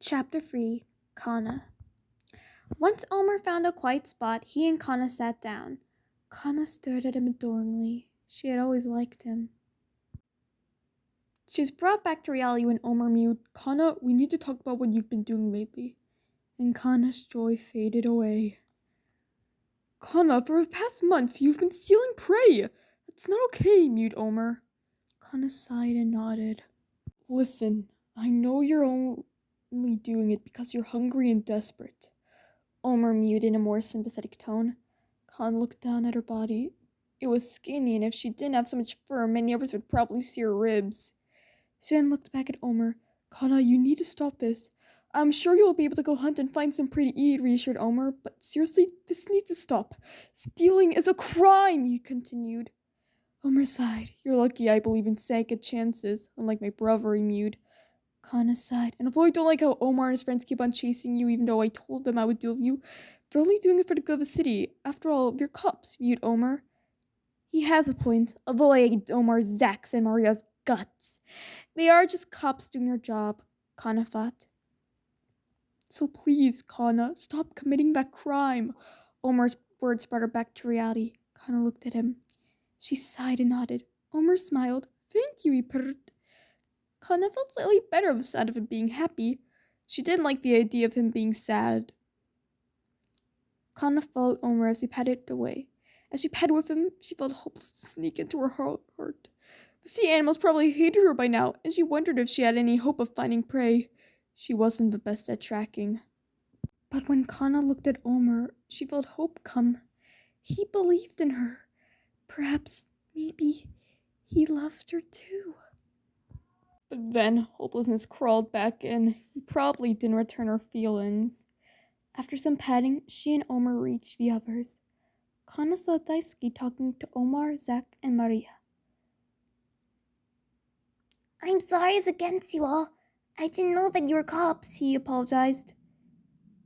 Chapter 3 Kana. Once Omer found a quiet spot, he and Kana sat down. Kana stared at him adoringly. She had always liked him. She was brought back to reality when Omer mewed, "Kana, we need to talk about what you've been doing lately." And Kana's joy faded away. "Kana, for the past month, you've been stealing prey. That's not okay," mewed Omer. Kana sighed and nodded. "Listen, I know you're only doing it because you're hungry and desperate," Omer mewed in a more sympathetic tone. Kana looked down at her body. It was skinny, and if she didn't have so much fur, many others would probably see her ribs. She then looked back at Omer. "Kana, you need to stop this. I'm sure you'll be able to go hunt and find some prey to eat," reassured Omer. "But seriously, this needs to stop. Stealing is a crime," he continued. Omer sighed. "You're lucky I believe in second chances, unlike my brother," he mewed. Kana sighed. "And although I don't like how Omar and his friends keep on chasing you, even though I told them I would deal with you, they're only doing it for the good of the city. After all, they're cops," mewed Omer. He has a point, although I hate Omar, Zach's, and Maria's guts. They are just cops doing their job, Kana thought. "So please, Kana, stop committing that crime." Omar's words brought her back to reality. Kana looked at him. She sighed and nodded. Omer smiled. "Thank you," he purred. Kana felt slightly better of the sound of him being happy. She didn't like the idea of him being sad. Kana followed Omer as he padded away. As she padded with him, she felt hopeless to sneak into her heart. The sea animals probably hated her by now, and she wondered if she had any hope of finding prey. She wasn't the best at tracking. But when Kana looked at Omer, she felt hope come. He believed in her. Perhaps, maybe, he loved her too. But then hopelessness crawled back in. He probably didn't return her feelings. After some patting, she and Omer reached the others. Kana saw Daisuke talking to Omar, Zach, and Maria. "I'm sorry it's against you all. I didn't know that you were cops," he apologized.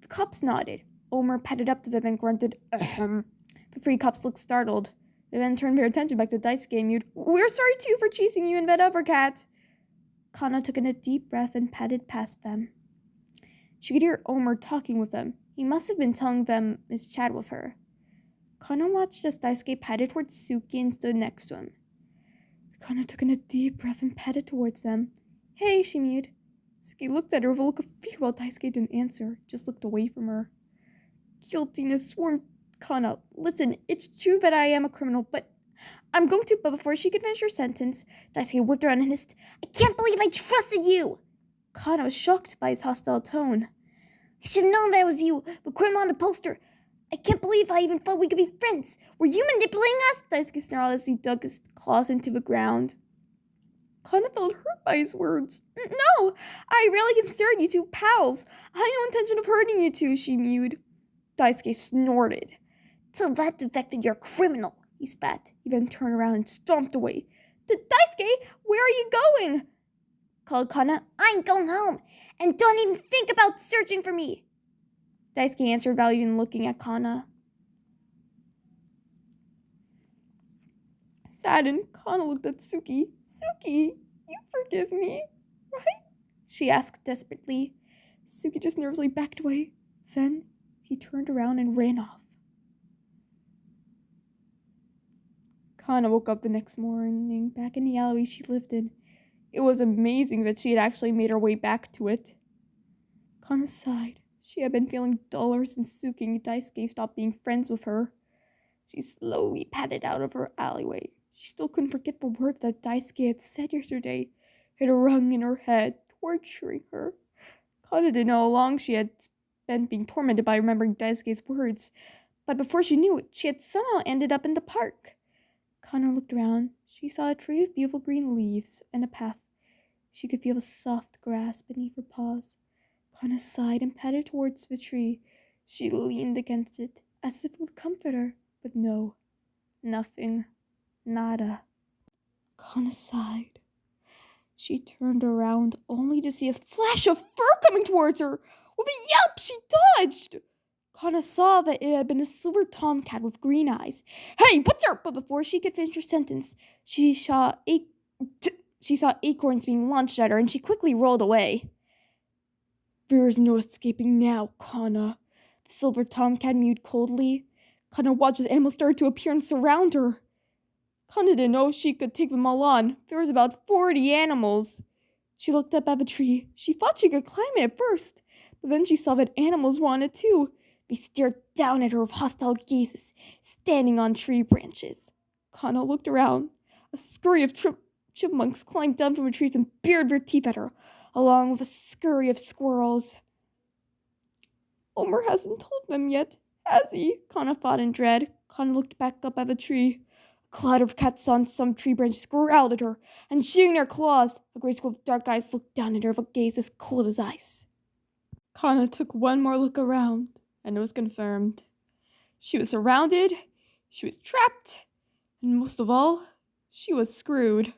The cops nodded. Omer padded up to them and grunted, "Ahem." The three cops looked startled. They then turned their attention back to Daisuke and mewed, "We're sorry too for chasing you and that other cat." Kana took in a deep breath and padded past them. She could hear Omer talking with them. He must have been telling them his chat with her. Kana watched as Daisuke padded towards Tsuki and stood next to him. Kana took in a deep breath and padded towards them. "Hey," she mewed. Tsuki looked at her with a look of fear while Daisuke didn't answer, just looked away from her. Guiltiness swarmed Kana. "Listen, it's true that I am a criminal, but I'm going to," but before she could finish her sentence, Daisuke whipped around and hissed, "I can't believe I trusted you!" Kana was shocked by his hostile tone. "I should have known that was you, the criminal on the poster. I can't believe I even thought we could be friends. Were you manipulating us?" Daisuke snarled as he dug his claws into the ground. Kana felt hurt by his words. "No, I really considered you two pals. I had no intention of hurting you two," she mewed. Daisuke snorted. "To that effect that you're a criminal," he spat. He then turned around and stomped away. "Daisuke, where are you going?" called Kana. "I'm going home, and don't even think about searching for me." Daisuke answered without even looking at Kana. Saddened, Kana looked at Tsuki. "Tsuki, you forgive me, right?" she asked desperately. Tsuki just nervously backed away. Then he turned around and ran off. Kana woke up the next morning back in the alleyway she lived in. It was amazing that she had actually made her way back to it. Kana sighed. She had been feeling duller since Tsuki and Daisuke stopped being friends with her. She slowly padded out of her alleyway. She still couldn't forget the words that Daisuke had said yesterday. It rung in her head, torturing her. Kana didn't know how long she had spent being tormented by remembering Daisuke's words, but before she knew it, she had somehow ended up in the park. Kana looked around. She saw a tree with beautiful green leaves and a path. She could feel the soft grass beneath her paws. Kana sighed and padded towards the tree. She leaned against it, as if it would comfort her, but no, nothing. Nada. Kana sighed. She turned around only to see a flash of fur coming towards her. With a yelp, she dodged. Kana saw that it had been a silver tomcat with green eyes. "Hey, what's up?" But before she could finish her sentence, she saw acorns being launched at her, and she quickly rolled away. There is no escaping now, Kana. The silver tomcat mewed coldly. Kana watched as animals started to appear and surround her. Kana didn't know she could take them all on. There was about 40 animals. She looked up at the tree. She thought she could climb it at first, but then she saw that animals wanted too. They stared down at her with hostile gazes, standing on tree branches. Kana looked around. A scurry of chipmunks climbed down from the trees and bared their teeth at her, along with a scurry of squirrels. Omer hasn't told them yet, has he? Kana thought in dread. Kana looked back up at the tree. A cloud of cats on some tree branches growled at her, and shaking their claws, a gray squirrel with dark eyes looked down at her with a gaze as cold as ice. Kana took one more look around, and it was confirmed. She was surrounded, she was trapped, and most of all, she was screwed.